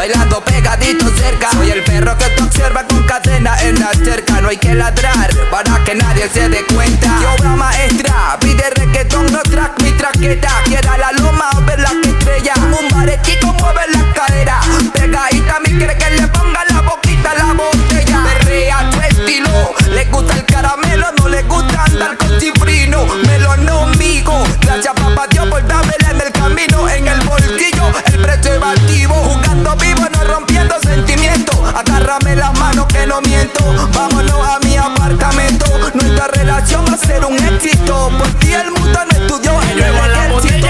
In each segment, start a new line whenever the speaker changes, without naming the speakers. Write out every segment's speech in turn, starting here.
bailando pegadito cerca. Soy el perro que te observa con cadena en la cerca. No hay que ladrar para que nadie se dé cuenta. Yo obra maestra, pide reggaetón, no track mi traqueta. Quiera la loma o ver la estrella. Un baretico mueve la cadera, pegadita mi quiere que le ponga la boquita a la botella. Perrea tu estilo, le gusta el caramelo, no le gusta andar con cifrino. Melón ombligo, gracias papá Dios por darme en el camino. En el bolsillo el preservativo, jugando vivo, no rompiendo sentimientos. Agárrame las manos que no miento, vámonos a mi apartamento. Nuestra relación va a ser un éxito, por ti el mundo no estudió en el ejército.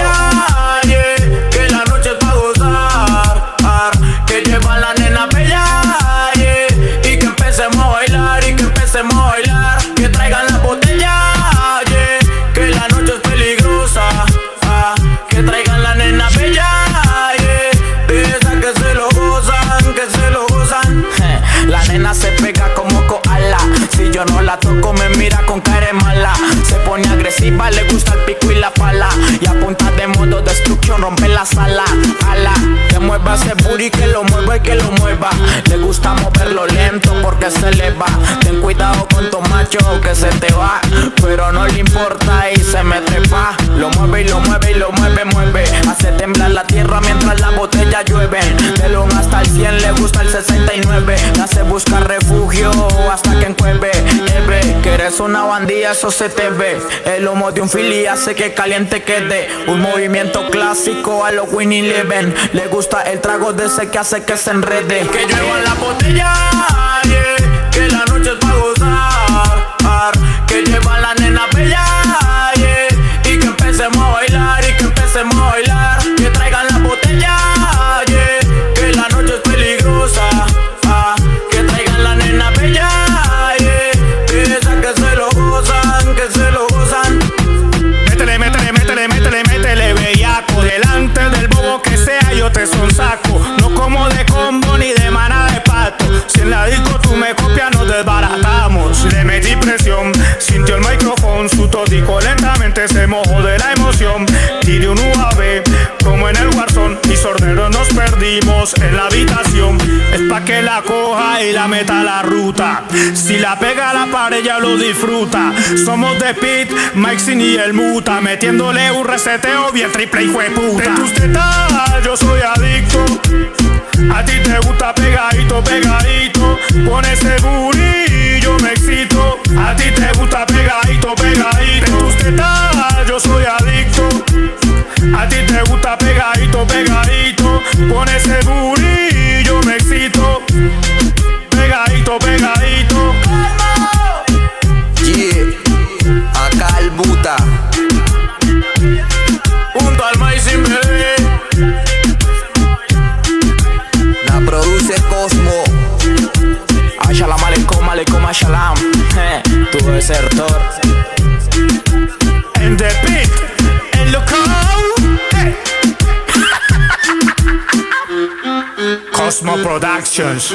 Que la noche es pa' gozar, que lleva la nena bella, y que empecemos a bailar, y que empecemos a bailar. Que traigan la botella, que la noche es peligrosa, que traigan la nena bella, de esas que se lo gozan, que se lo gozan. La nena se pega como koala, si yo no la toco me mira con cara mala. Se pone agresiva, le gusta el pico y la pala, y a punta de modo destrucción rompe la sala. Ala, que mueva ese booty, que lo mueva y que lo mueva. Le gusta moverlo lento porque se eleva. Ten cuidado con tu macho que se te va, pero no le importa y se me trepa. Lo mueve y lo mueve y lo mueve, mueve. Hace temblar la tierra mientras la botella llueve. Del 1 hasta el 100 le gusta el 69. La hace buscar refugio hasta que encueve. Que eres una bandilla, eso se te ve. El humo de un fili hace que caliente quede. Un movimiento clásico a los Winnie Eleven. Le gusta el trago de ese que hace que se enrede. Que llueva la botella, que la noche es pa' gozar, que lleva la nena bella, y que empecemos a bailar, y que empecemos a bailar. Que traigan la botella, que la noche es peligrosa, que traigan la nena bella, de esas que se lo gozan, que se lo gozan. Métele, métele, métele, métele, métele, bellaco. Delante del bobo que sea yo te sonsaco. No como de combo ni de manada de pato. Si en la disco tú me copias nos desbaratamos. Le metí presión, sintió el micrófono, su todico lentamente se mojó de la emoción. Tiré un UAV como en el Warzone y sorderos nos perdimos en la habitación. Es pa' que la coja y la meta a la ruta. Si la pega a la pared ya lo disfruta. Somos de Pit, Mike y el Muta, metiéndole un reseteo bien triple hijo de puta. De tus tetas yo soy adicto, a ti te gusta pegadito, pegadito. Con ese booty yo me excito, a ti te gusta pegadito, pegadito. De tus tetas yo soy adicto, a ti te gusta pegadito, pegadito. Con ese booty yo me excito, pegadito, pegadito.
Yeah, acá el Buta,
junto al maíz sin bebé.
la produce Cosmo.
Ashalam aleikum, aleikum ashalam. Tu desertor. En The Pit, el local. Cosmo Productions.